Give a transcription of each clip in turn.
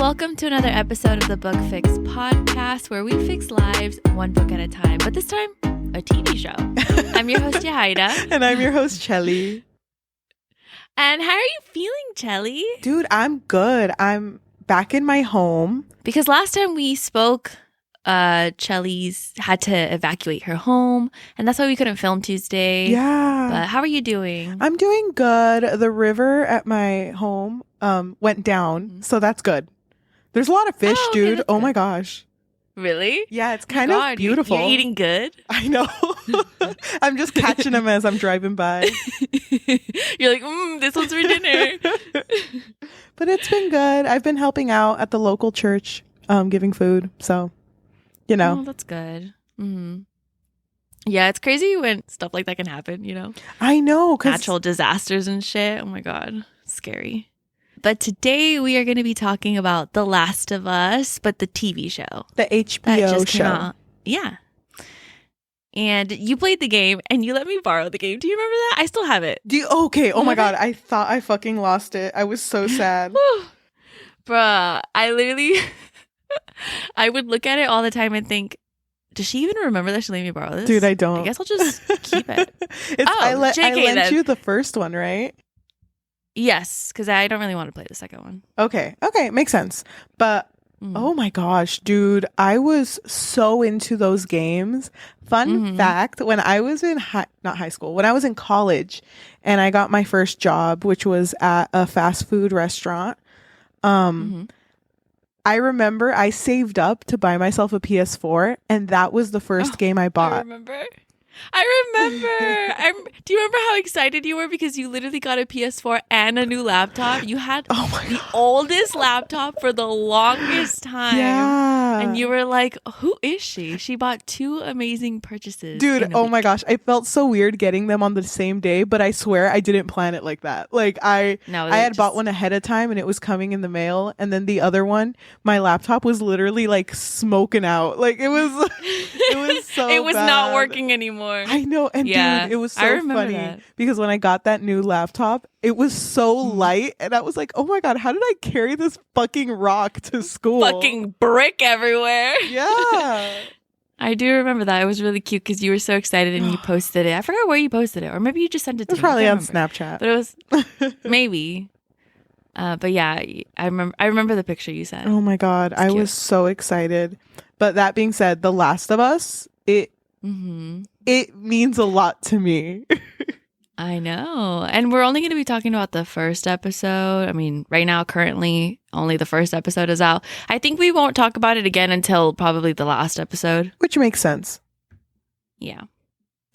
welcome to another episode of the Book Fix podcast, where we fix lives one book at a time, but this time, a TV show. I'm your host, Yajaira. And I'm your host, Cheli. And how are you feeling, Cheli? Dude, I'm good. I'm back in my home. Because last time we spoke, Cheli's had to evacuate her home, and that's why we couldn't film Tuesday. Yeah. But how are you doing? I'm doing good. The river at my home went down, so that's good. There's a lot of fish, dude. Oh my gosh. Really? Yeah, it's kind of beautiful. You're eating good? I know. I'm just catching them as I'm driving by. You're like, this one's for dinner. But it's been good. I've been helping out at the local church, giving food. So, you know. Oh, that's good. Mm-hmm. Yeah, it's crazy when stuff like that can happen, you know? I know. Natural disasters and shit. Oh my God. Scary. But today we are going to be talking about The Last of Us, but the TV show. The HBO show. Yeah. And you played the game and you let me borrow the game. Do you remember that? I still have it. Okay. Oh my God. I thought I fucking lost it. I was so sad. Bruh, I literally, I would look at it all the time and think, does she even remember that she let me borrow this? Dude, I don't. I guess I'll just keep it. I lent you the first one, right? Yes, because I don't really want to play the second one. Okay, makes sense. But oh my gosh, dude, I was so into those games. Fun fact, when I was in when I was in college and I got my first job, which was at a fast food restaurant, I remember I saved up to buy myself a PS4, and that was the first game I bought. I remember. Do you remember how excited you were because you literally got a PS4 and a new laptop? You had the oldest laptop for the longest time. Yeah. And you were like, who is she? She bought two amazing purchases. Dude, oh my gosh. I felt so weird getting them on the same day, but I swear I didn't plan it like that. Like I had bought one ahead of time and it was coming in the mail. And then the other one, my laptop was literally like smoking out. Like it was so it was bad. Not working anymore. I know. And dude, it was so funny because when I got that new laptop, it was so light. And I was like, oh my God, how did I carry this fucking rock to school? Fucking brick everywhere. Yeah. I do remember that. It was really cute because you were so excited and you posted it. I forgot where you posted it. Or maybe you just sent it to me. It was probably on Snapchat. But it was maybe. But yeah, I remember the picture you sent. Oh my God. I was so excited. But that being said, The Last of Us, it means a lot to me. I know. And we're only going to be talking about the first episode. I mean, right now, currently, only the first episode is out. I think we won't talk about it again until probably the last episode. Which makes sense. Yeah.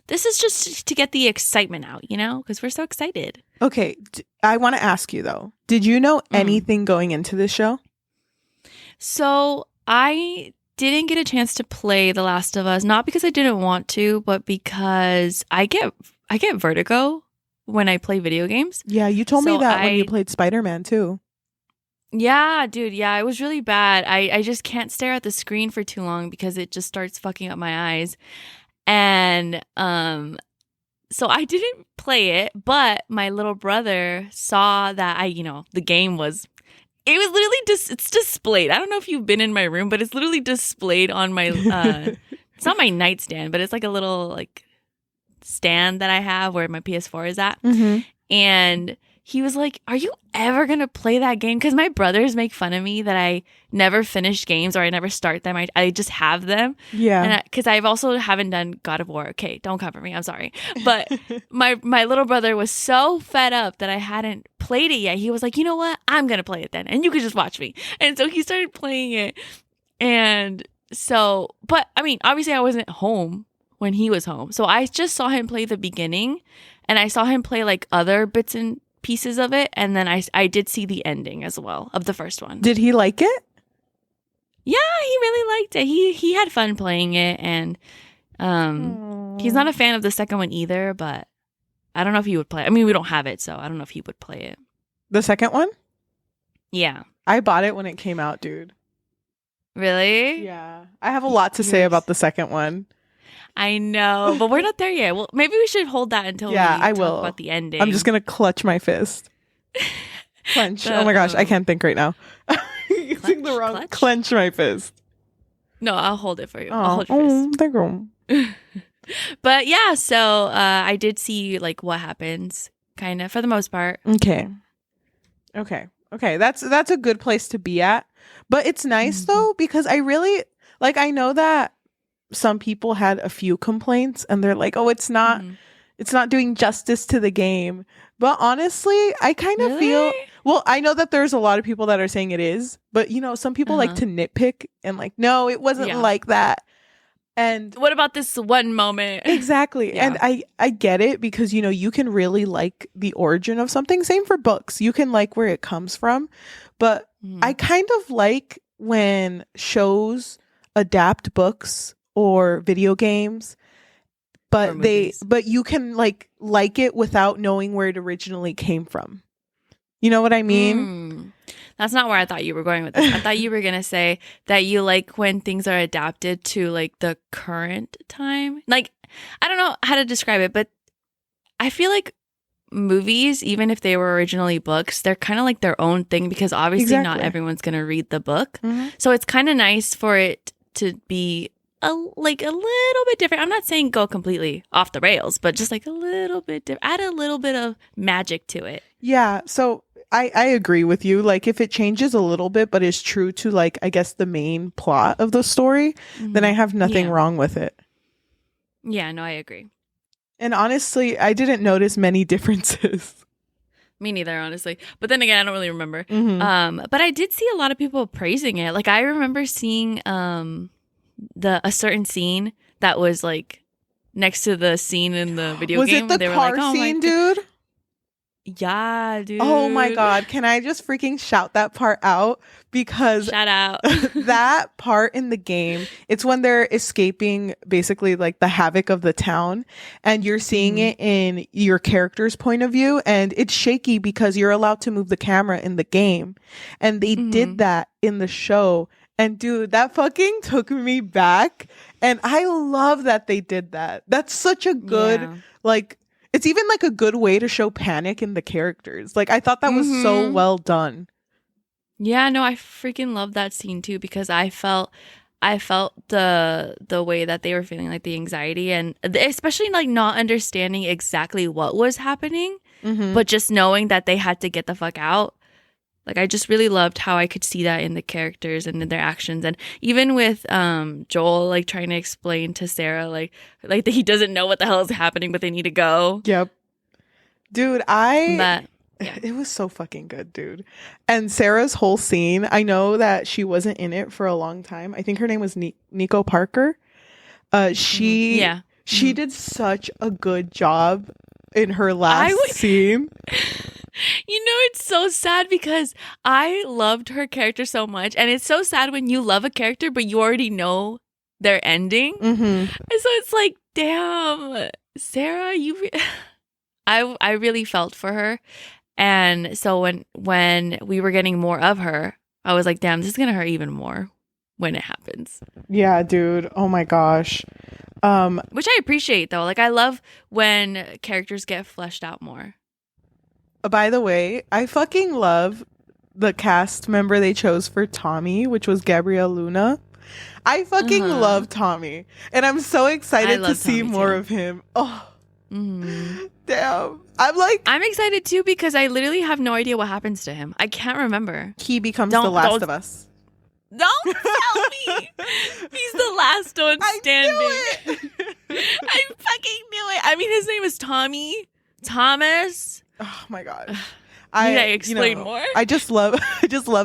This is just to get the excitement out, you know, because we're so excited. Okay. I want to ask you, though. Did you know anything going into this show? So I didn't get a chance to play The Last of Us, not because I didn't want to, but because I get vertigo when I play video games. Yeah, you told me that when you played Spider-Man too. Yeah, dude. Yeah, it was really bad. I just can't stare at the screen for too long because it just starts fucking up my eyes. And so I didn't play it, but my little brother saw that the game was. It was literally it's displayed. I don't know if you've been in my room, but it's literally displayed on my. It's not my nightstand, but it's like a little like stand that I have where my PS4 is at. And he was like, "Are you ever gonna play that game?" Because my brothers make fun of me that I never finish games or I never start them. I just have them. Yeah. And because I've also haven't done God of War. Okay, don't cover me. I'm sorry, but my little brother was so fed up that I hadn't played it yet. He was like, you know what? I'm gonna play it then, and you could just watch me. And so he started playing it, and so, but I mean, obviously, I wasn't home when he was home, so I just saw him play the beginning, and I saw him play like other bits and pieces of it, and then I did see the ending as well of the first one. Did he like it? Yeah, he really liked it. He had fun playing it, and he's not a fan of the second one either, but I don't know if he would play. I mean, we don't have it, so I don't know if he would play it. The second one? Yeah. I bought it when it came out, dude. Really? Yeah. I have a lot to say about the second one. I know, but we're not there yet. Well, maybe we should hold that until we talk about the ending. I'm just going to clutch my fist. Clench. Oh my gosh, I can't think right now. using the wrong Clutch? clench my fist. No, I'll hold it for you. I'll hold your fist. Thank you. But yeah, so I did see like what happens, kind of for the most part. Okay. That's a good place to be at. But it's nice though, because I really like, I know that some people had a few complaints and they're like, oh, it's not doing justice to the game. But honestly, I kind of feel, well, I know that there's a lot of people that are saying it is, but you know, some people like to nitpick and like, no, it wasn't like that. And what about this one moment? Exactly. Yeah. And I get it, because, you know, you can really like the origin of something. Same for books. You can like where it comes from. But I kind of like when shows adapt books or video games, but you can like it without knowing where it originally came from. You know what I mean? That's not where I thought you were going with this. I thought you were going to say that you like when things are adapted to like the current time. Like, I don't know how to describe it, but I feel like movies, even if they were originally books, they're kind of like their own thing, because obviously not everyone's going to read the book. So it's kind of nice for it to be a little bit different. I'm not saying go completely off the rails, but just like a little bit different. Add a little bit of magic to it. Yeah. So I agree with you. Like, if it changes a little bit, but is true to like, I guess, the main plot of the story, then I have nothing wrong with it. Yeah, no, I agree. And honestly, I didn't notice many differences. Me neither, honestly. But then again, I don't really remember. But I did see a lot of people praising it. Like, I remember seeing a certain scene that was like next to the scene in the video game. Was it the car scene, dude? Yeah, dude. Oh my God. Can I just freaking shout that part out? Because shout out. That part in the game, it's when they're escaping basically like the havoc of the town, and you're seeing it in your character's point of view, and it's shaky because you're allowed to move the camera in the game. And they did that in the show. And dude, that fucking took me back. And I love that they did that. That's such a good, like, it's even like a good way to show panic in the characters. Like, I thought that was so well done. Yeah, no, I freaking love that scene too, because I felt the way that they were feeling, like the anxiety, and especially like not understanding exactly what was happening, but just knowing that they had to get the fuck out. Like, I just really loved how I could see that in the characters and in their actions. And even with Joel, like, trying to explain to Sarah, like that he doesn't know what the hell is happening, but they need to go. Yep. Dude, it was so fucking good, dude. And Sarah's whole scene, I know that she wasn't in it for a long time. I think her name was Nico Parker. She did such a good job in her last scene. You know, it's so sad because I loved her character so much. And it's so sad when you love a character, but you already know their ending. And so it's like, damn, Sarah, I really felt for her. And so when we were getting more of her, I was like, damn, this is going to hurt even more when it happens. Yeah, dude. Oh my gosh. Which I appreciate, though. Like, I love when characters get fleshed out more. By the way, I fucking love the cast member they chose for Tommy, which was Gabriel Luna. I fucking love Tommy, and I'm so excited to see more of him. Oh, damn. I'm excited too, because I literally have no idea what happens to him. I can't remember. He becomes the last of us. Don't tell me he's the last one standing. I fucking knew it. I mean, his name is Thomas. Oh my god! Need I explain more? I just love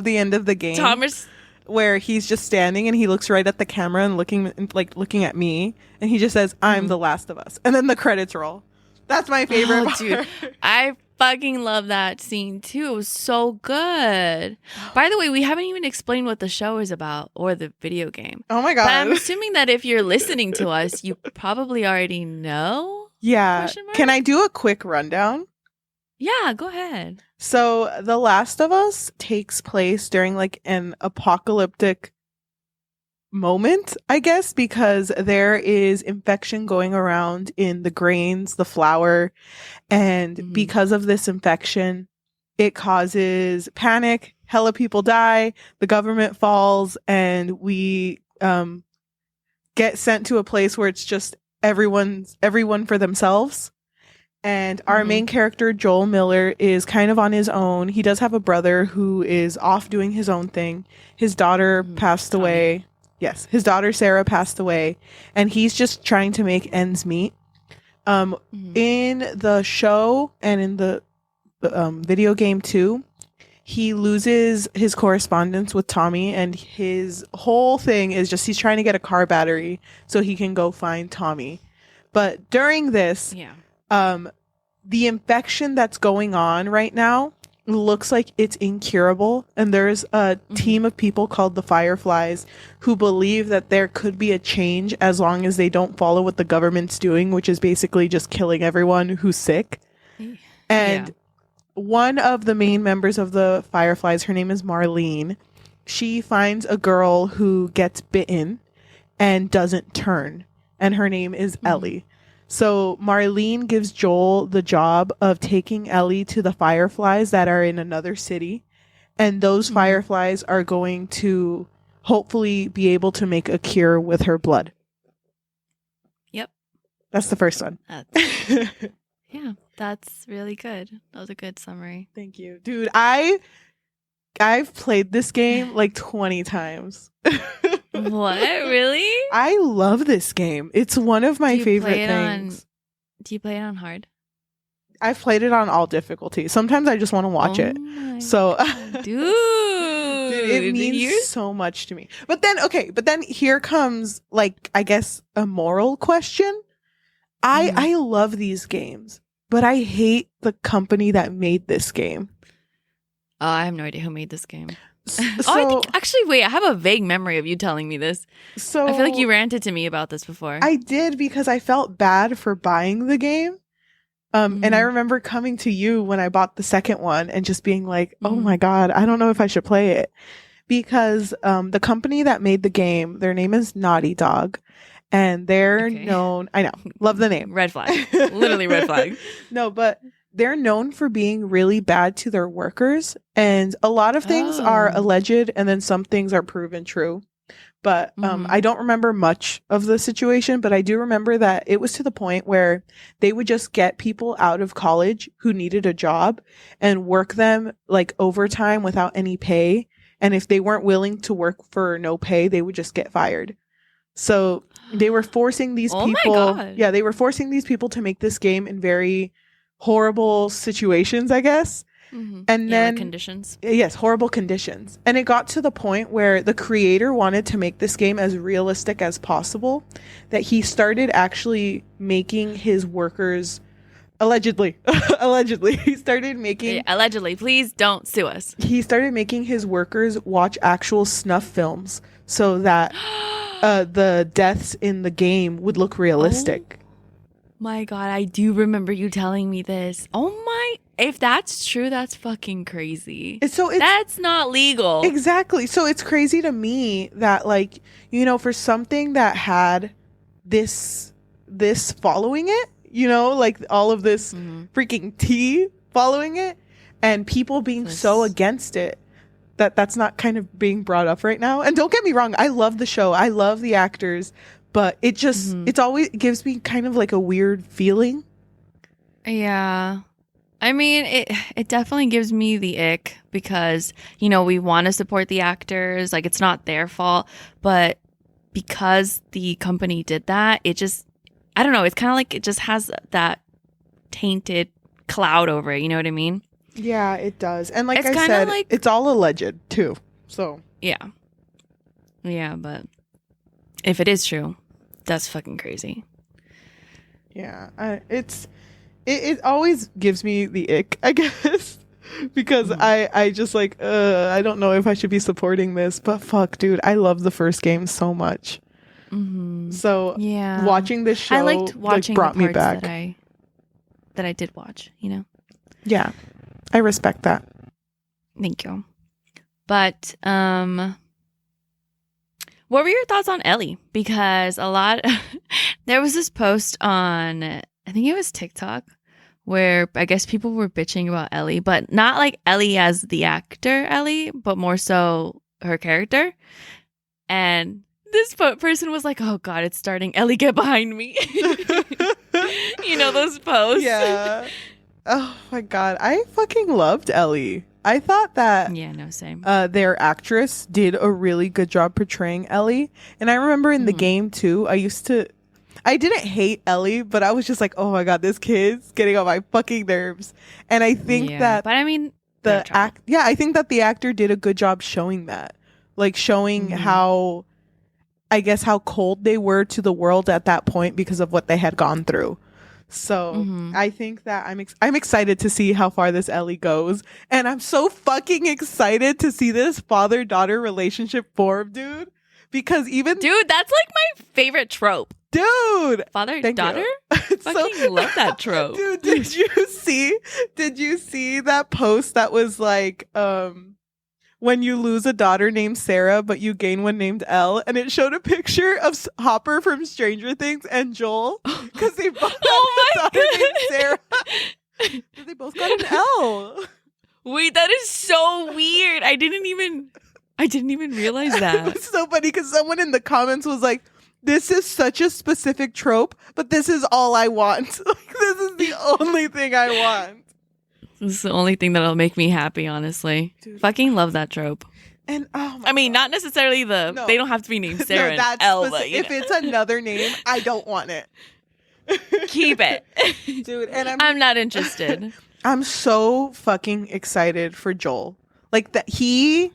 the end of the game. Thomas, where he's just standing and he looks right at the camera and looking at me, and he just says, "I'm the last of us," and then the credits roll. That's my favorite part. Dude, I fucking love that scene too. It was so good. By the way, we haven't even explained what the show is about or the video game. Oh my god! But I'm assuming that if you're listening to us, you probably already know. Yeah. Can I do a quick rundown? Yeah, go ahead. So The Last of Us takes place during like an apocalyptic moment, I guess, because there is infection going around in the grains, the flour, and because of this infection, it causes panic, hella people die, the government falls, and we get sent to a place where it's just everyone for themselves. And our main character, Joel Miller, is kind of on his own. He does have a brother who is off doing his own thing. His daughter passed away. Yes, his daughter Sarah passed away, and he's just trying to make ends meet. In the show and in the video game too, he loses his correspondence with Tommy, and his whole thing is just he's trying to get a car battery so he can go find Tommy. But during this, the infection that's going on right now looks like it's incurable, and there's a team of people called the Fireflies who believe that there could be a change as long as they don't follow what the government's doing, which is basically just killing everyone who's sick. And one of the main members of the Fireflies, her name is Marlene. She finds a girl who gets bitten and doesn't turn, and her name is Ellie. So Marlene gives Joel the job of taking Ellie to the Fireflies that are in another city. And those Fireflies are going to hopefully be able to make a cure with her blood. Yep. That's the first one. Yeah, that's really good. That was a good summary. Thank you. Dude, I've played this game like 20 times. What? Really? I love this game. It's one of my favorite things. Do you play it on hard? I've played it on all difficulty. Sometimes I just want to watch it. So, dude, it means so much to me. But then here comes, like, I guess a moral question. I love these games, but I hate the company that made this game. I have no idea who made this game. I have a vague memory of you telling me this. So I feel like you ranted to me about this before. I did, because I felt bad for buying the game. And I remember coming to you when I bought the second one and just being like, oh my God, I don't know if I should play it. Because the company that made the game, their name is Naughty Dog. And they're known, I know, love the name. Red flag. Literally red flag. No, but they're known for being really bad to their workers. And a lot of things are alleged, and then some things are proven true. But I don't remember much of the situation, but I do remember that it was to the point where they would just get people out of college who needed a job and work them like overtime without any pay. And if they weren't willing to work for no pay, they would just get fired. So they were forcing these people. Yeah, they were forcing these people to make this game in very horrible situations, I guess. And then conditions. Yes, horrible conditions. And it got to the point where the creator wanted to make this game as realistic as possible, that he started actually making his workers allegedly he started making allegedly, please don't sue us. He started making his workers watch actual snuff films so that the deaths in the game would look realistic. My God, I do remember you telling me this. Oh my, if that's true, that's fucking crazy. That's not legal. Exactly. So it's crazy to me that, like, you know, for something that had this following it, you know, like all of this freaking tea following it, and people being so against it, that's not kind of being brought up right now. And don't get me wrong, I love the show. I love the actors. But it just, it's always gives me kind of like a weird feeling. Yeah. I mean, it definitely gives me the ick because, you know, we want to support the actors. Like, it's not their fault. But because the company did that, it just, I don't know. It's kind of like it just has that tainted cloud over it. You know what I mean? Yeah, it does. And like I said, it's all alleged too. So. Yeah. Yeah, but if it is true, that's fucking crazy. Yeah, it always gives me the ick, I guess, because I just like I don't know if I should be supporting this, but fuck, dude, I love the first game so much. So yeah, watching this show, I liked watching brought the me parts back. That I did watch, you know. Yeah, I respect that. Thank you. But what were your thoughts on Ellie? Because there was this post on, I think it was TikTok, where I guess people were bitching about Ellie, but not like Ellie as the actor Ellie, but more so her character. And this person was like, "Oh God, it's starting. Ellie, get behind me." You know those posts? Yeah. Oh my God, I fucking loved Ellie. I thought that Yeah, no, same. their actress did a really good job portraying Ellie. And I remember in the game too, I didn't hate Ellie, but I was just like, oh my God, this kid's getting on my fucking nerves. And I think that, but I mean, I think that the actor did a good job showing that, like showing how, I guess, how cold they were to the world at that point because of what they had gone through. So I think that I'm excited to see how far this Ellie goes. And I'm so fucking excited to see this father-daughter relationship form, dude. Because dude, that's like my favorite trope. Dude, father-daughter? Fucking love that trope. Dude, did you see that post that was like, when you lose a daughter named Sarah, but you gain one named Elle, and it showed a picture of Hopper from Stranger Things and Joel, because they both got a daughter named Sarah. They both got an Elle. Wait, that is so weird. I didn't even realize that. It was so funny because someone in the comments was like, "This is such a specific trope, but this is all I want. Like, this is the only thing I want." This is the only thing that'll make me happy, honestly. Dude, fucking love that trope. And I mean, not necessarily they don't have to be named Sarah and Elle. If it's another name, I don't want it. Keep it. Dude, and I'm not interested. I'm so fucking excited for Joel. Like, that he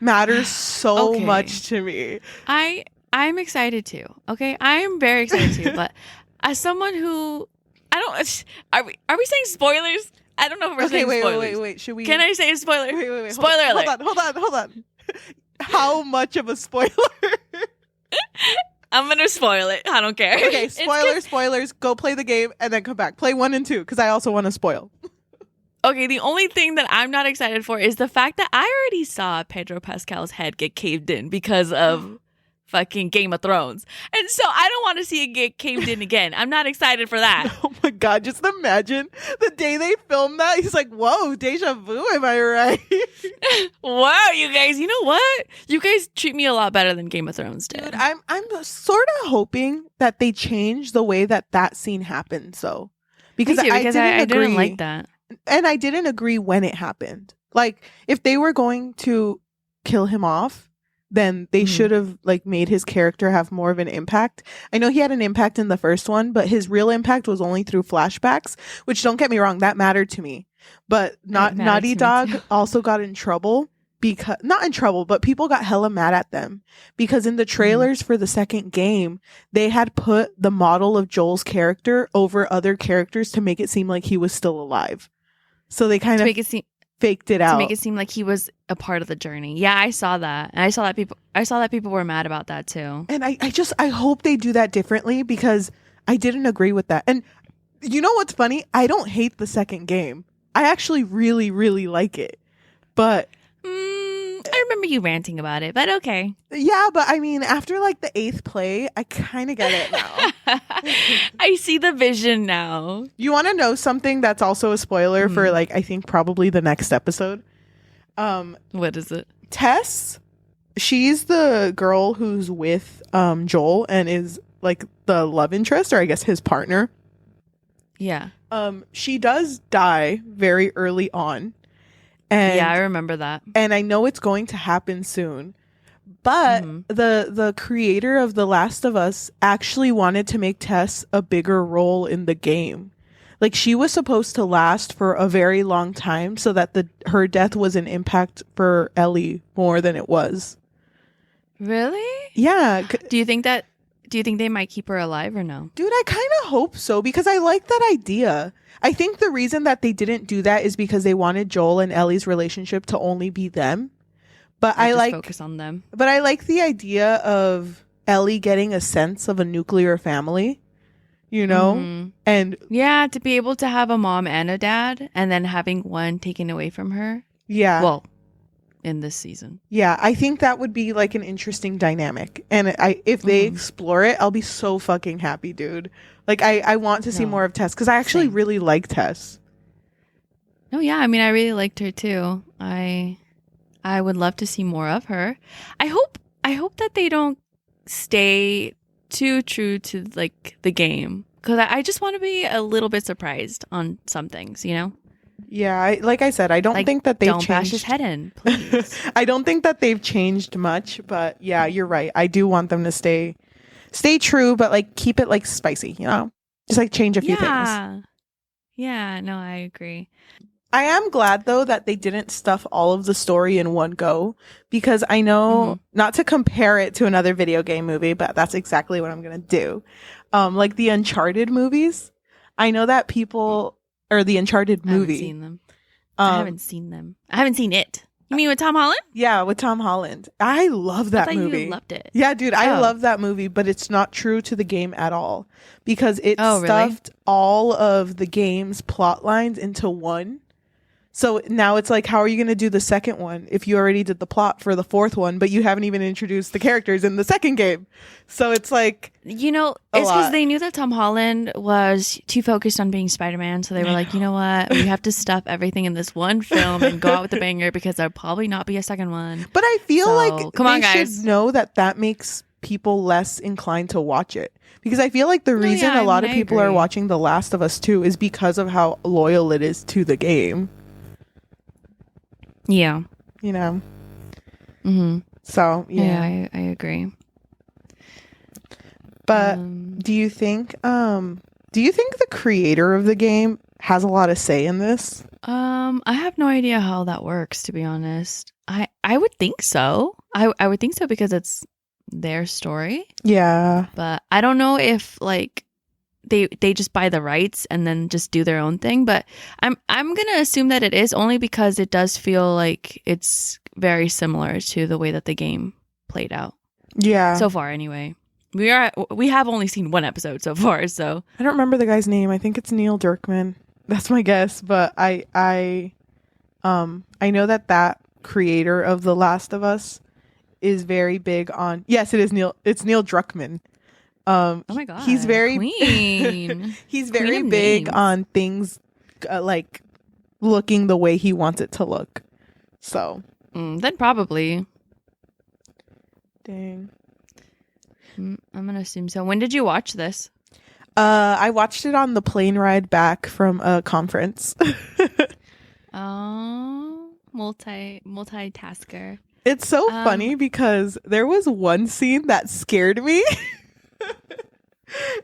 matters so much to me. I'm excited too. Okay? I am very excited too, but as someone who are we saying spoilers? I don't know if we're saying spoilers. Wait. Should we? Can I say a spoiler? Wait. Spoiler alert. Hold on. How much of a spoiler? I'm gonna spoil it. I don't care. Okay, spoilers. Go play the game and then come back. Play 1 and 2 because I also want to spoil. Okay, the only thing that I'm not excited for is the fact that I already saw Pedro Pascal's head get caved in because of fucking Game of Thrones. And so I don't want to see it get caved in again. I'm not excited for that. Oh my God, just imagine the day they filmed that. He's like, whoa, deja vu, am I right? Wow, you guys, you know what? You guys treat me a lot better than Game of Thrones did. Dude, I'm sort of hoping that they change the way that scene happened, so. Because I didn't like that. And I didn't agree when it happened. Like, if they were going to kill him off, then they should have like made his character have more of an impact. I know he had an impact in the first one, but his real impact was only through flashbacks, which, don't get me wrong, that mattered to me. But Naughty Dog also got in trouble because, not in trouble, but people got hella mad at them because in the trailers for the second game, they had put the model of Joel's character over other characters to make it seem like he was still alive. So they kind of faked it out to make it seem like he was a part of the journey. Yeah, I saw that. And I saw that people were mad about that too. And I hope they do that differently because I didn't agree with that. And you know what's funny? I don't hate the second game. I actually really, really like it. But I remember you ranting about it, but okay. Yeah, but I mean, after like the 8th play, I kind of get it now. I see the vision now. You want to know something that's also a spoiler for like, I think probably the next episode? What is it? Tess, she's the girl who's with Joel and is like the love interest, or I guess his partner. Yeah. She does die very early on. And, yeah, I remember that. And I know it's going to happen soon. But the creator of The Last of Us actually wanted to make Tess a bigger role in the game. Like, she was supposed to last for a very long time so that her death was an impact for Ellie more than it was. Really? Yeah. Do you think they might keep her alive or no? Dude, I kind of hope so because I like that idea. I think the reason that they didn't do that is because they wanted Joel and Ellie's relationship to only be them. But I like focus on them. But I like the idea of Ellie getting a sense of a nuclear family, you know? And yeah, to be able to have a mom and a dad and then having one taken away from her. Yeah. Well, in this season. Yeah, I think that would be like an interesting dynamic. And if they explore it, I'll be so fucking happy, dude. Like, I want to see more of Tess because I actually really like Tess. No, yeah, I mean, I really liked her too. I would love to see more of her. I hope that they don't stay too true to like the game because I just want to be a little bit surprised on some things, you know? Yeah, like I said, I don't Like, think that they've don't bash his changed. head in, please. I don't think that they've changed much, but yeah, you're right. I do want them to stay true, but like keep it like spicy, you know? Just like change a few things. Yeah. Yeah, no, I agree. I am glad though that they didn't stuff all of the story in one go because I know not to compare it to another video game movie, but that's exactly what I'm going to do. Like the Uncharted movies. I know that people or the Uncharted I haven't movie. seen them. I haven't seen them. I haven't seen it. You mean with Tom Holland? Yeah, with Tom Holland. I love that I thought movie. you loved it. Yeah, dude, I Oh. love that movie, but it's not true to the game at all because it Oh, really? stuffed all of the game's plot lines into one. So now it's like, how are you going to do the second one if you already did the plot for the fourth one, but you haven't even introduced the characters in the second game? So it's like, You know, a it's because lot. they knew that Tom Holland was too focused on being Spider-Man. So they were like, you know what? We have to stuff everything in this one film and go out with a banger because there'll probably not be a second one. But I feel So, like come on, they guys. should know that that makes people less inclined to watch it. Because I feel like the reason yeah, a lot I of mean, I people are agree. watching The Last of Us 2 is because of how loyal it is to the game, Yeah. you know? Mm-hmm. So, Yeah, yeah. I agree. But do you think the creator of the game has a lot of say in this? I have no idea how that works, to be honest. I would think so. I would think so because it's their story. Yeah. But I don't know if like they just buy the rights and then just do their own thing. But I'm gonna assume that it is only because it does feel like it's very similar to the way that the game played out Yeah. so far. Anyway, we have only seen one episode so far, so I don't remember the guy's name. I think it's Neil Druckmann. That's my guess, but I know that creator of The Last of Us is very big on. Yes, it is Neil. It's Neil Druckmann. oh my god, he's very queen. he's Queen very of big names. on things like looking the way he wants it to look. So, Then probably. dang. I'm gonna assume so. When did you watch this? I watched it on the plane ride back from a conference. Oh, multitasker. It's so funny because there was one scene that scared me.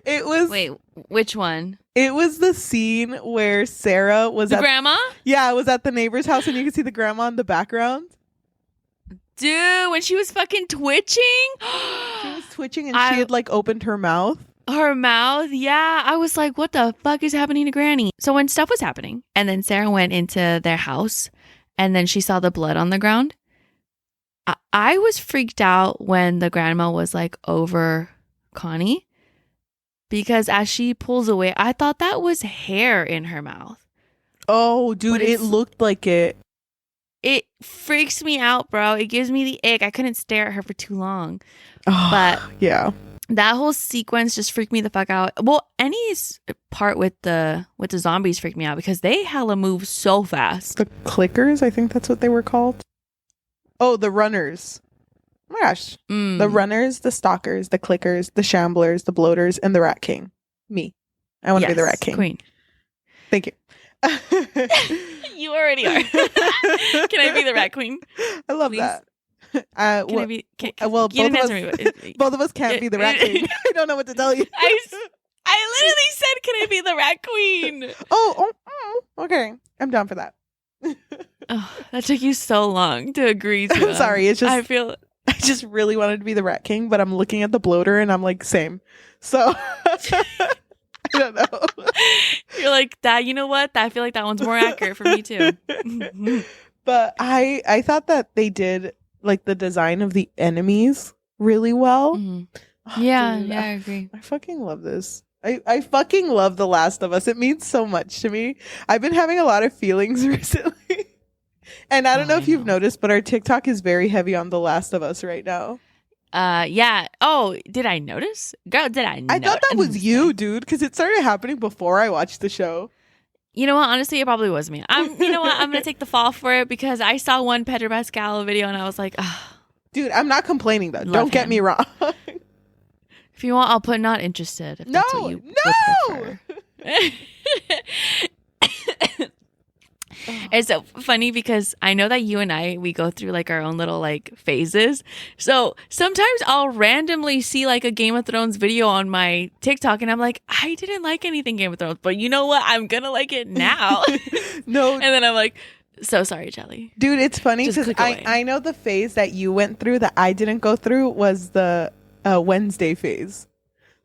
Wait, which one? It was the scene where Sarah was The at grandma? was at the neighbor's house and you could see the grandma in the background. Dude, when she was fucking twitching. She was twitching and she had like opened her mouth. Her mouth, yeah. I was like, what the fuck is happening to Granny? So when stuff was happening, and then Sarah went into their house, and then she saw the blood on the ground, I was freaked out when the grandma was like over Connie, because as she pulls away, I thought that was hair in her mouth. Oh, dude, But it it's- looked like it. It freaks me out, bro. It gives me the ick. I couldn't stare at her for too long. Oh, But yeah. that whole sequence just freaked me the fuck out. Well, any part with the zombies freaked me out because they hella move so fast. The clickers, I think that's what they were called. Oh, the runners. Oh my gosh. The runners, the stalkers, the clickers, the shamblers, the bloaters, and the Rat King. Me. I want to be the Rat King. Queen. Thank you. You already are. Can I be the Rat Queen? I love Please? that. Can I be? well, you didn't both of answer us- me. But, Both of us can't be the Rat King. I don't know what to tell you. I literally said, "Can I be the Rat Queen?" Okay. I'm down for that. Oh, that took you so long to agree to. I'm sorry. It's just I feel. I just really wanted to be the Rat King, but I'm looking at the bloater and I'm like, same. So I don't know. You're like that. You know what? I feel like that one's more accurate for me too. But I thought that they did like the design of the enemies really well. Mhm. Oh, Yeah, dude, yeah, I agree. I fucking love this. I fucking love The Last of Us. It means so much to me. I've been having a lot of feelings recently. And I don't know if you've noticed, but our TikTok is very heavy on The Last of Us right now. Yeah. Oh, did I notice? Girl, did I I thought that was you, dude, because it started happening before I watched the show. You know what? Honestly, it probably was me. You know what? I'm gonna take the fall for it because I saw one Pedro Pascal video and I was like, oh, Dude, I'm not complaining though. love Don't get me him. wrong. If you want, I'll put not interested. If No, that's what you no. would prefer. It's so funny because I know that you and we go through like our own little like phases. So sometimes I'll randomly see like a Game of Thrones video on my TikTok and I'm like, I didn't like anything Game of Thrones, but you know what? I'm gonna like it now. No. And then I'm like, so sorry, Cheli. Dude, it's funny Just because click away. I know the phase that you went through that I didn't go through was the Wednesday phase.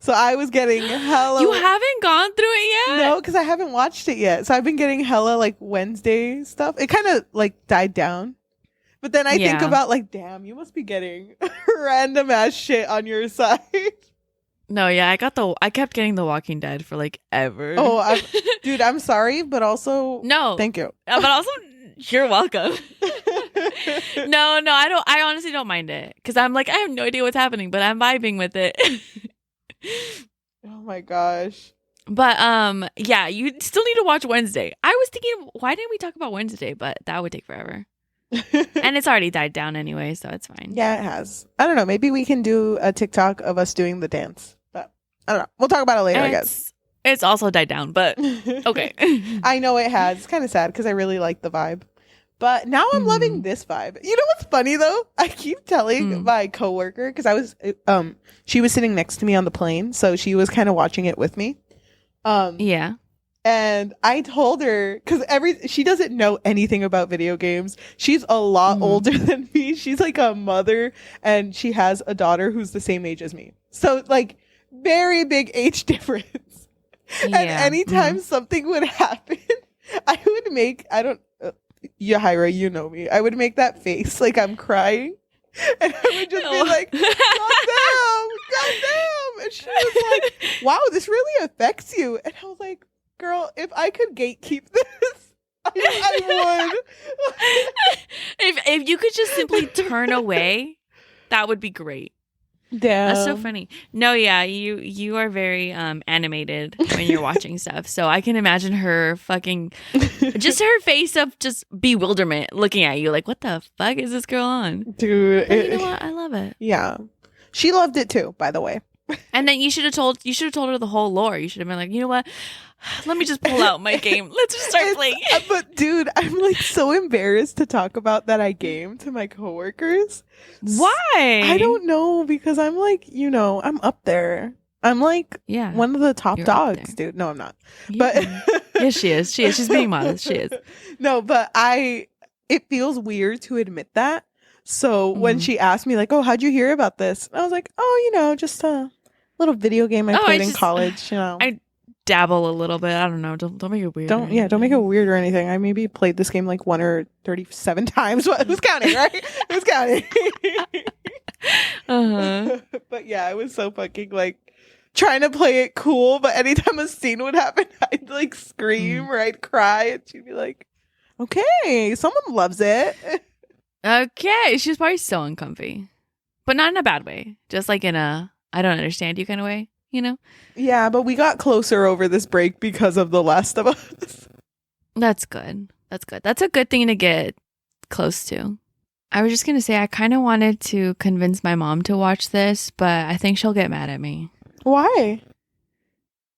So I was getting hella. You haven't gone through it yet? No, because I haven't watched it yet. So I've been getting hella like Wednesday stuff. It kind of like died down. But then I think about like, damn, you must be getting random ass shit on your side. No, yeah, I kept getting The Walking Dead for like ever. Oh, dude, I'm sorry, but also no, thank you. But also, you're welcome. No, I honestly don't mind it because I'm like, I have no idea what's happening, but I'm vibing with it. Oh my gosh. But yeah, you still need to watch Wednesday. I was thinking, why didn't we talk about Wednesday? But that would take forever. And it's already died down anyway, so it's fine. Yeah, it has. I don't know. Maybe we can do a TikTok of us doing the dance. But I don't know. We'll talk about it later, I guess. It's also died down, but okay. I know it has. It's kind of sad because I really like the vibe. But now I'm loving this vibe. You know what's funny though? I keep telling my coworker because she was sitting next to me on the plane, so she was kind of watching it with me. Yeah. And I told her because she doesn't know anything about video games. She's a lot older than me. She's like a mother, and she has a daughter who's the same age as me. So like very big age difference. Yeah. And anytime something would happen, I would make Yajaira, you know me. I would make that face like I'm crying. And I would just be like, God damn. And she was like, wow, this really affects you. And I was like, girl, if I could gatekeep this, I would. If you could just simply turn away, that would be great. Damn. That's so funny. No, yeah, you are very animated when you're watching stuff. So I can imagine her fucking just her face of just bewilderment looking at you like, what the fuck is this girl on? Dude, but you know what? I love it. Yeah. She loved it too, by the way. And then you should have told her the whole lore. You should have been like, you know what? Let me just pull out my game. Let's just start playing. But dude, I'm like so embarrassed to talk about that I game to my coworkers. Why? I don't know because I'm like, I'm up there. I'm like one of the top dogs, dude. No, I'm not. Yeah. But yes, she is. She's being modest. She is. No, but it feels weird to admit that. So when she asked me like, oh, how'd you hear about this? I was like, oh, just a little video game I played in college, I dabble a little bit. I don't know. Don't make it weird. Don't make it weird or anything. I maybe played this game like 1 or 37 times. Who's counting, right? Who's counting? But yeah, I was so fucking like trying to play it cool, but anytime a scene would happen, I'd like scream or I'd cry, and she'd be like, okay, someone loves it. Okay, she's probably so uncomfy, but not in a bad way. Just like in a I don't understand you kind of way, Yeah, but we got closer over this break because of The Last of Us. That's good. That's a good thing to get close to. I was just gonna say I kind of wanted to convince my mom to watch this, but I think she'll get mad at me. Why?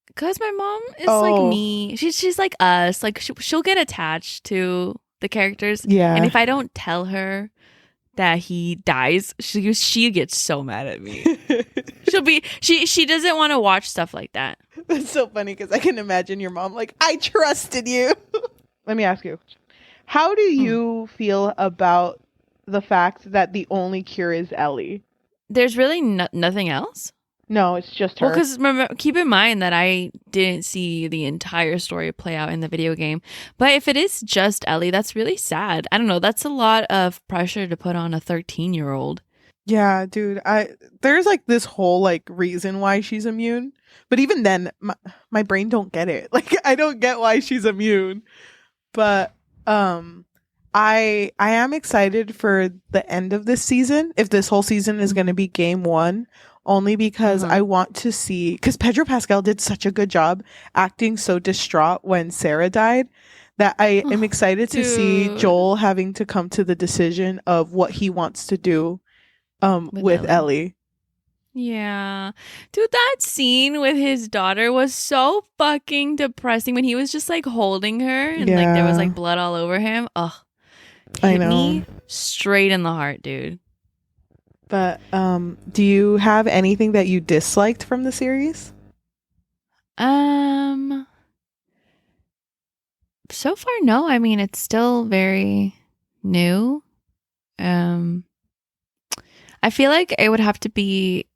Because my mom is like me. She's like us. Like she'll get attached to the characters. Yeah. And if I don't tell her that he dies, she gets so mad at me. She doesn't want to watch stuff like that. That's so funny because I can imagine your mom like, I trusted you. Let me ask you, how do you feel about the fact that the only cure is Ellie? There's really nothing else? No, it's just her. Well, because keep in mind that I didn't see the entire story play out in the video game. But if it is just Ellie, that's really sad. I don't know. That's a lot of pressure to put on a 13-year-old. Yeah, dude. There's like this whole like reason why she's immune. But even then, my brain don't get it. Like, I don't get why she's immune. But I am excited for the end of this season. If this whole season is going to be game 1. only because I want to see, because Pedro Pascal did such a good job acting so distraught when Sarah died, that I am excited to see Joel having to come to the decision of what he wants to do with Ellie. Yeah. Dude, that scene with his daughter was so fucking depressing when he was just like holding her and like there was like blood all over him. Ugh. Hit me straight in the heart, dude. But do you have anything that you disliked from the series? So far, no. I mean, it's still very new. I feel like it would have to be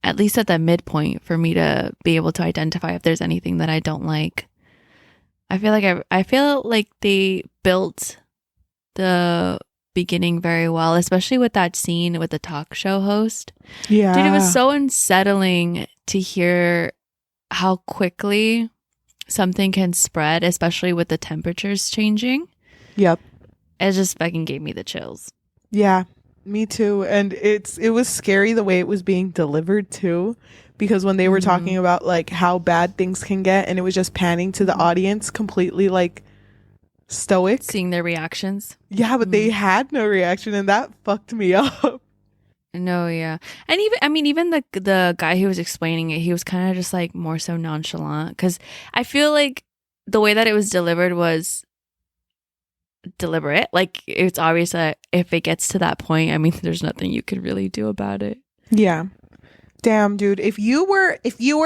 at least at the midpoint for me to be able to identify if there's anything that I don't like. I feel like they built the beginning very well, especially with that scene with the talk show host. Yeah. Dude, it was so unsettling to hear how quickly something can spread, especially with the temperatures changing. Yep. It just fucking gave me the chills. Yeah. Me too. And it was scary the way it was being delivered too, because when they were talking about like how bad things can get and it was just panning to the audience completely like stoic, seeing their reactions. Yeah, but they had no reaction and that fucked me up. No, yeah. And even the guy who was explaining it, he was kind of just like more so nonchalant, cuz I feel like the way that it was delivered was deliberate. Like, it's obvious that if it gets to that point, I mean, there's nothing you can really do about it. Yeah. Damn, dude. If you were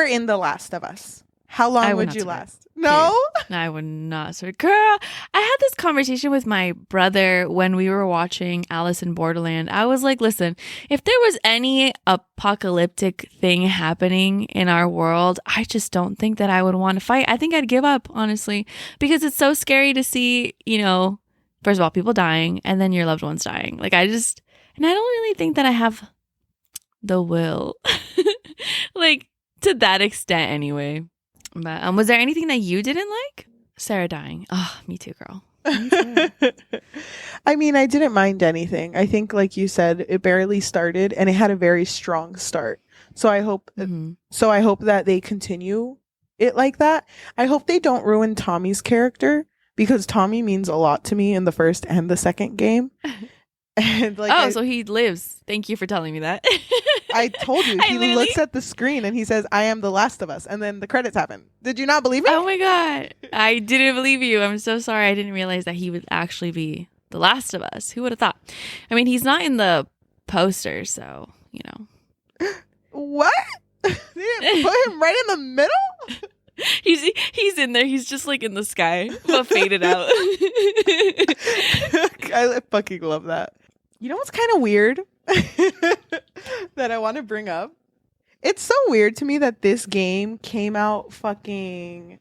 in The Last of Us, how long would you last? No? Dude, I would not. Sort of, girl, I had this conversation with my brother when we were watching Alice in Borderland. I was like, listen, if there was any apocalyptic thing happening in our world, I just don't think that I would want to fight. I think I'd give up, honestly, because it's so scary to see, you know, first of all, people dying and then your loved ones dying. Like, I don't really think that I have the will, like, to that extent anyway. But was there anything that you didn't like? Sarah dying. Oh, me too, girl. Me too. I mean, I didn't mind anything. I think, like you said, it barely started and it had a very strong start. So I hope that they continue it like that. I hope they don't ruin Tommy's character, because Tommy means a lot to me in the first and the second game. And like, so he lives. Thank you for telling me that. I told you. He looks at the screen and he says, "I am the Last of Us," and then the credits happen. Did you not believe it? Oh my god, I didn't believe you. I'm so sorry. I didn't realize that he would actually be the Last of Us. Who would have thought? I mean, he's not in the poster, so you know. What? They didn't put him right in the middle? He's in there. He's just like in the sky, but faded out. I fucking love that. You know what's kind of weird that I want to bring up? It's so weird to me that this game came out fucking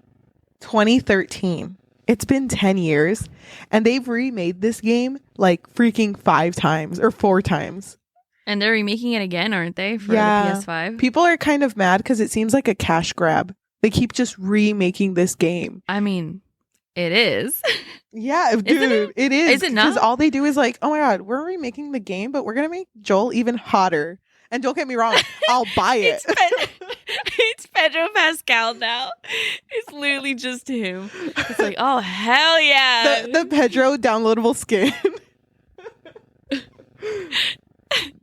2013. It's been 10 years and they've remade this game like freaking 5 times or 4 times. And they're remaking it again, aren't they? For the PS5? People are kind of mad because it seems like a cash grab. They keep just remaking this game. I mean, it is. Yeah, dude, it is. Is it not? Because all they do is like, oh my god, we're remaking the game, but we're going to make Joel even hotter. And don't get me wrong, I'll buy it. It's Pedro Pascal now. It's literally just him. It's like, oh, hell yeah. The Pedro downloadable skin.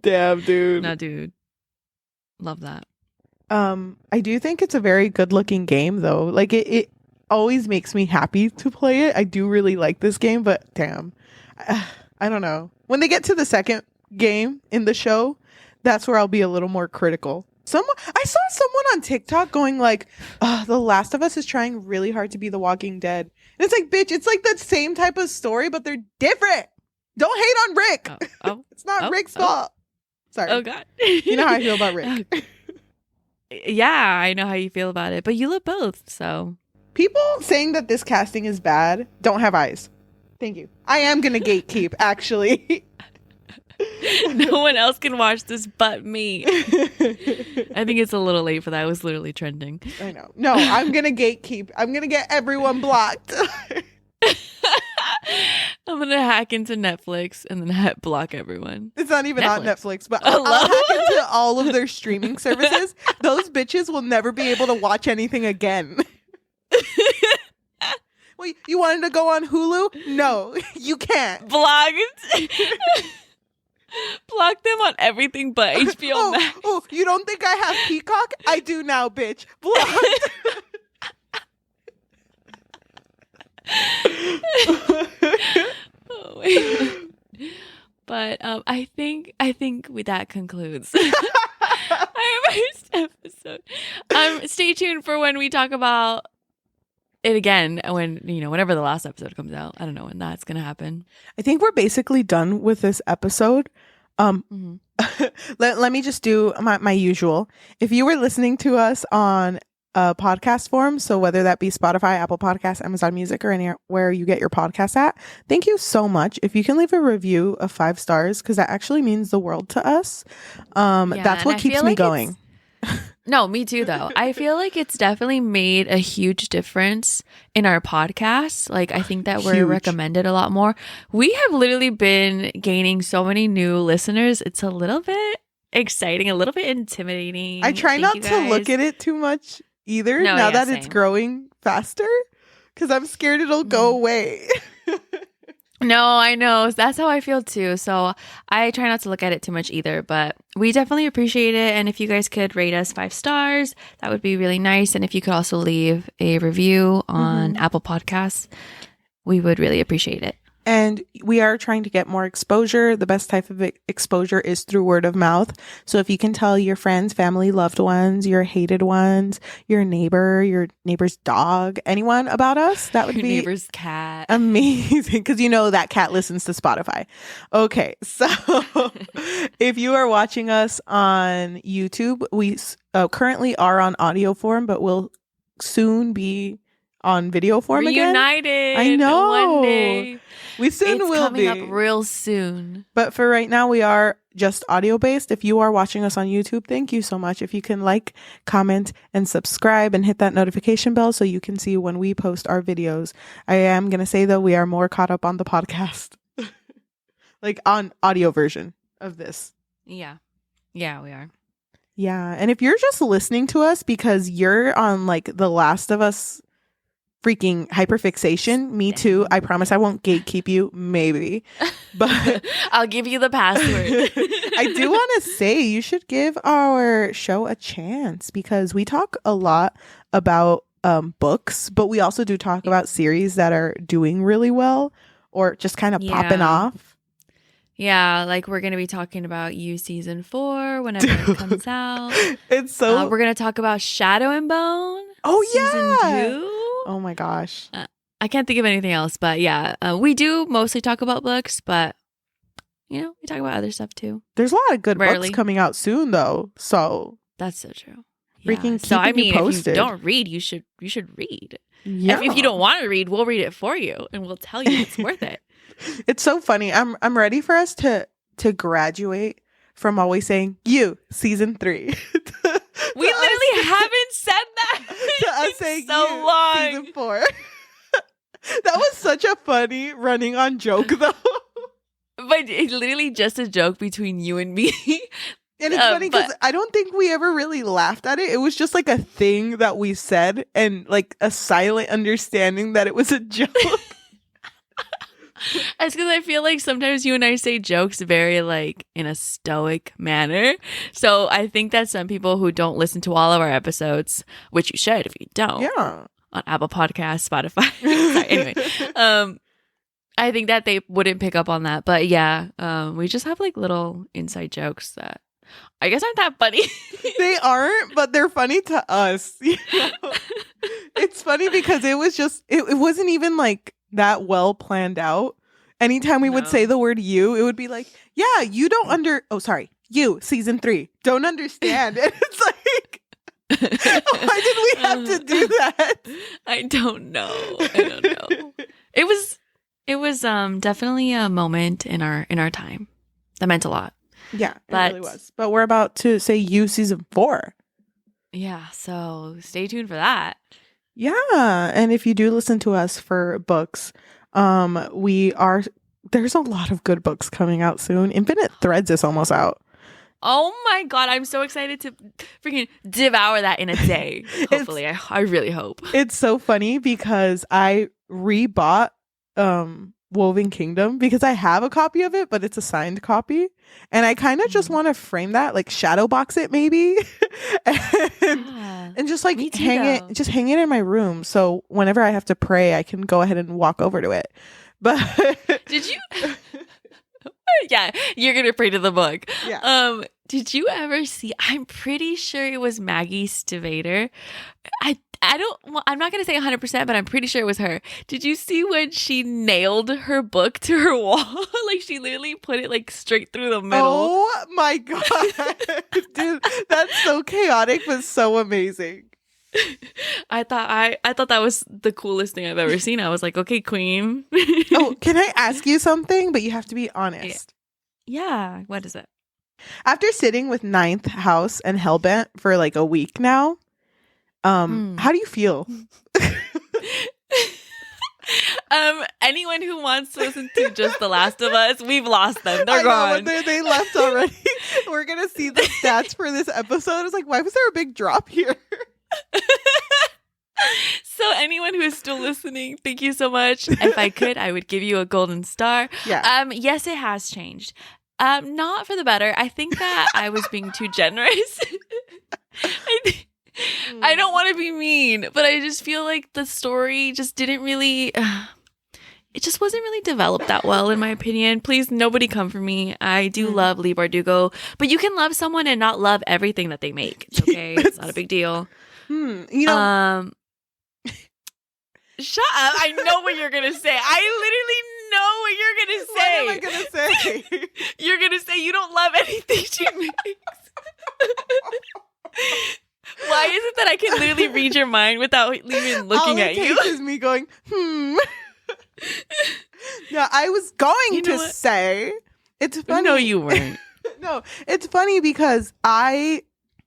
Damn, dude. No, dude. Love that. I do think it's a very good looking game though. Like it always makes me happy to play it. I do really like this game, but damn, I don't know. When they get to the second game in the show, that's where I'll be a little more critical. I saw someone on TikTok going like, The Last of Us is trying really hard to be The Walking Dead. And it's like, bitch, it's like the same type of story, but they're different. Don't hate on Rick. It's not Rick's fault. Sorry. Oh, God. You know how I feel about Rick. Yeah, I know how you feel about it, but you love both, so. People saying that this casting is bad don't have eyes. Thank you. I am going to gatekeep, actually. No one else can watch this but me. I think it's a little late for that. It was literally trending. I know. No, I'm going to gatekeep. I'm going to get everyone blocked. I'm gonna hack into Netflix and then block everyone. It's not even on Netflix, but Hello? I'll hack into all of their streaming services. Those bitches will never be able to watch anything again. Wait, you wanted to go on Hulu? No, you can't. Block them on everything but HBO Max. Oh, you don't think I have Peacock? I do now, bitch. Blocked. Oh, wait. But I think that concludes our first episode. Stay tuned for when we talk about it again, when whenever the last episode comes out. I don't know when that's gonna happen. I think we're basically done with this episode. Let me just do my usual. If you were listening to us on a podcast form, so whether that be Spotify, Apple Podcasts, Amazon Music, or anywhere you get your podcast at, thank you so much. If you can leave a review of 5 stars, because that actually means the world to us. That's what keeps me going. No, me too, though. I feel like it's definitely made a huge difference in our podcast. Like, I think that we're recommended a lot more. We have literally been gaining so many new listeners. It's a little bit exciting, a little bit intimidating. I try not to look at it too much either now that it's growing faster, because I'm scared it'll go away. No, I know. That's how I feel too. So I try not to look at it too much either, but we definitely appreciate it. And if you guys could rate us 5 stars, that would be really nice. And if you could also leave a review on Apple Podcasts, we would really appreciate it. And we are trying to get more exposure. The best type of exposure is through word of mouth. So if you can tell your friends, family, loved ones, your hated ones, your neighbor's dog, anyone about us, that would be neighbor's cat. Amazing. Because that cat listens to Spotify. Okay. So if you are watching us on YouTube, we currently are on audio form, but we'll soon be on video form Reunited. Again. I know. One day. We soon will be. It's coming up real soon. But for right now, we are just audio based. If you are watching us on YouTube, thank you so much. If you can like, comment, and subscribe and hit that notification bell so you can see when we post our videos. I am going to say, though, we are more caught up on the podcast. Like on audio version of this. Yeah. Yeah, we are. Yeah. And if you're just listening to us because you're on like The Last of Us freaking hyperfixation, me too. I promise I won't gatekeep you, maybe, but I'll give you the password. I do want to say you should give our show a chance, because we talk a lot about books, but we also do talk about series that are doing really well or just kind of popping off. Yeah, like we're going to be talking about You season 4 whenever it comes out. It's so we're going to talk about Shadow and Bone. Oh season 2. Oh my gosh. I can't think of anything else, but yeah, we do mostly talk about books, but we talk about other stuff too. There's a lot of good books coming out soon though. So that's so true. Freaking so I mean, posted. If you don't read, you should read. Yeah. If you don't want to read, we'll read it for you and we'll tell you it's worth it. It's so funny. I'm ready for us to graduate from always saying You season 3. We literally haven't said that to us saying so You long. season 4. That was such a funny running on joke though. But it's literally just a joke between you and me. And it's funny because I don't think we ever really laughed at it. It was just like a thing that we said and like a silent understanding that it was a joke. It's because I feel like sometimes you and I say jokes very like in a stoic manner. So I think that some people who don't listen to all of our episodes, which you should if you don't, on Apple Podcasts, Spotify. Sorry, anyway, I think that they wouldn't pick up on that. But yeah, we just have like little inside jokes that I guess aren't that funny. They aren't, but they're funny to us. It's funny because it was just, it wasn't even like that well planned out. Anytime we would say the word You, it would be like, yeah, you don't You season 3 don't understand. And it's like, why did we have to do that? I don't know. It was definitely a moment in our time that meant a lot. Yeah, it really was. But we're about to say You season 4. Yeah, so stay tuned for that. Yeah, and if you do listen to us for books, we are there's a lot of good books coming out soon. Infinite Threads is almost out. Oh my God, I'm so excited to freaking devour that in a day. Hopefully, I really hope. It's so funny because I rebought Woven Kingdom because I have a copy of it, but it's a signed copy. And I kind of just want to frame that, like shadow box it maybe. and just like hang it in my room. So whenever I have to pray, I can go ahead and walk over to it. But did you? Yeah, you're gonna pray to the book. Yeah. Did you ever see? I'm pretty sure it was Maggie Stivator. I don't. Well, I'm not gonna say 100%, but I'm pretty sure it was her. Did you see when she nailed her book to her wall? Like she literally put it like straight through the middle. Oh my God, dude, that's so chaotic, but so amazing. I thought that was the coolest thing I've ever seen. I was like, okay, queen. Oh, can I ask you something? But you have to be honest. Yeah. What is it? After sitting with Ninth House and Hellbent for like a week now, how do you feel? Anyone who wants to listen to just The Last of Us, we've lost them. They're gone. They left already. We're gonna see the stats for this episode. It's like, why was there a big drop here? So anyone who is still listening, thank you so much. If I could, I would give you a golden star. Yeah. Yes, it has changed. Not for the better. I think that I was being too generous. I don't want to be mean, but I just feel like the story just didn't really it just wasn't really developed that well, in my opinion. Please, nobody come for me. I do love Lee Bardugo, but you can love someone and not love everything that they make. It's okay. It's not a big deal. You know, shut up. I know what you're going to say. I literally know what you're going to say. What am I going to say? You're going to say you don't love anything she makes. Why is it that I can literally read your mind without even looking at you? All it takes is me going, No, I was going to say, it's funny. No, you weren't. No, it's funny because I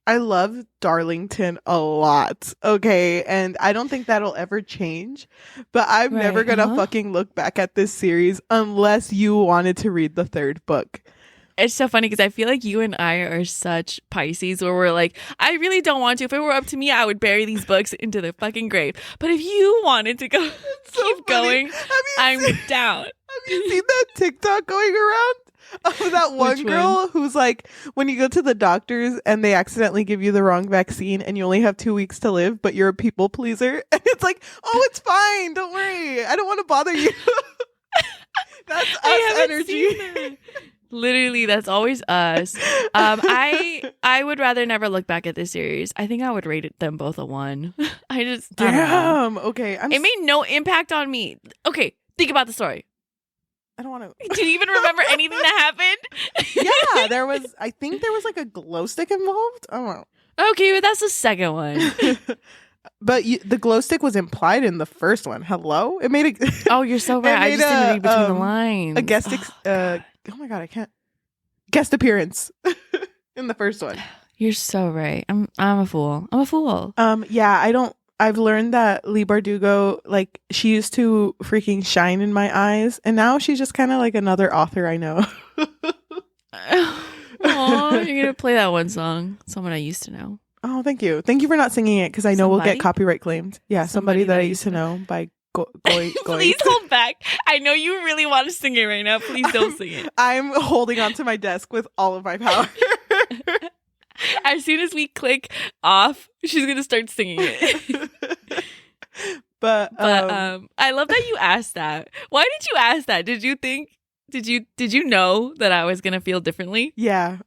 love Darlington a lot, okay? And I don't think that'll ever change. But I'm never going to fucking look back at this series unless you wanted to read the third book. It's so funny because I feel like you and I are such Pisces where we're like, I really don't want to. If it were up to me, I would bury these books into the fucking grave. But if you wanted to go, keep going, I'm down. Have you seen that TikTok going around? Of that one girl who's like, when you go to the doctors and they accidentally give you the wrong vaccine and you only have 2 weeks to live, but you're a people pleaser. And it's like, oh, it's fine. Don't worry. I don't want to bother you. That's us energy. Literally, that's always us. I would rather never look back at this series. I think I would rate them both a 1. Damn. Okay. It made no impact on me. Okay, think about the story. I don't want to. Do you even remember anything that happened? Yeah, I think there was like a glow stick involved. I don't know. Okay, but that's the second one. But the glow stick was implied in the first one. Hello? It made a. Oh, you're so right. I just didn't read between the lines. A guest. Oh my God, I can't. Guest appearance in the first one. You're so right. I'm a fool. Yeah, I've learned that Lee Bardugo, like, she used to freaking shine in my eyes, and now she's just kind of like another author I know. Oh, you're gonna play that one song, someone I used to know. Oh, thank you for not singing it, because I know we'll get copyright claimed. Yeah, somebody that I used to know by Please hold back. I know you really want to sing it right now. Please don't sing it. I'm holding onto my desk with all of my power. As soon as we click off, she's gonna start singing it. But I love that you asked that. Why did you ask that? Did you know that I was gonna feel differently? Yeah.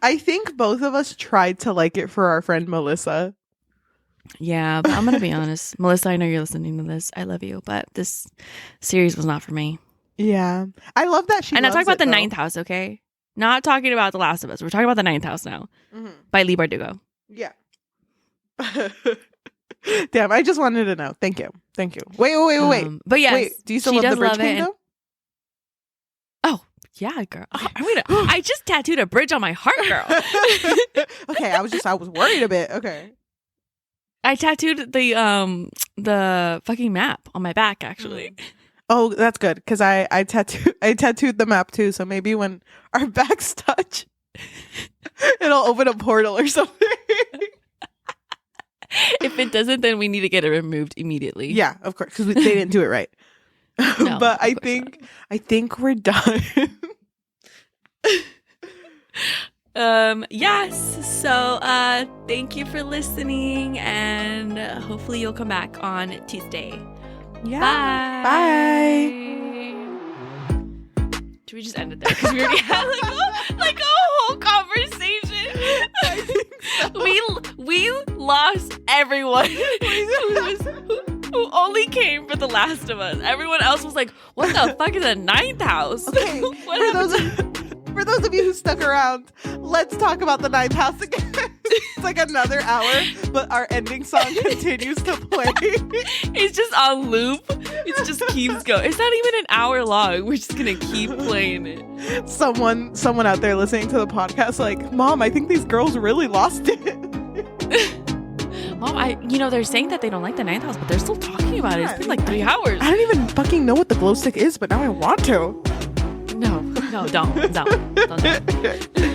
I think both of us tried to like it for our friend Melissa. Yeah, but I'm gonna be honest, Melissa, I know you're listening to this. I love you, but this series was not for me. Yeah, I love that she. And I'm talking about the Ninth House, okay? Not talking about The Last of Us. We're talking about the Ninth House now, by Lee Bardugo. Yeah. Damn, I just wanted to know. Thank you. Wait. But yes, wait, do you still love the Bridge King though? Oh yeah, girl. I just tattooed a bridge on my heart, girl. Okay, I was worried a bit. Okay. I tattooed the fucking map on my back, actually. Oh, that's good because I tattooed the map too. So maybe when our backs touch, it'll open a portal or something. If it doesn't, then we need to get it removed immediately. Yeah, of course, because they didn't do it right. No, but I think we're done. Yes. So thank you for listening, and hopefully you'll come back on Tuesday. Yeah. Bye. Should we just end it there? Because we already had like a whole conversation. I think so. We lost everyone who only came for The Last of Us. Everyone else was like, what the fuck is a ninth house? Okay, for those of you who stuck around, let's talk about the ninth house again. It's like another hour, but our ending song continues to play. It's just on loop. It just keeps going. It's not even an hour long. We're just gonna keep playing it. Someone out there listening to the podcast, like, Mom, I think these girls really lost it. Mom, they're saying that they don't like the ninth house, but they're still talking about it. It's been like 3 hours. I don't even fucking know what the glow stick is, but now I want to. No, don't do it.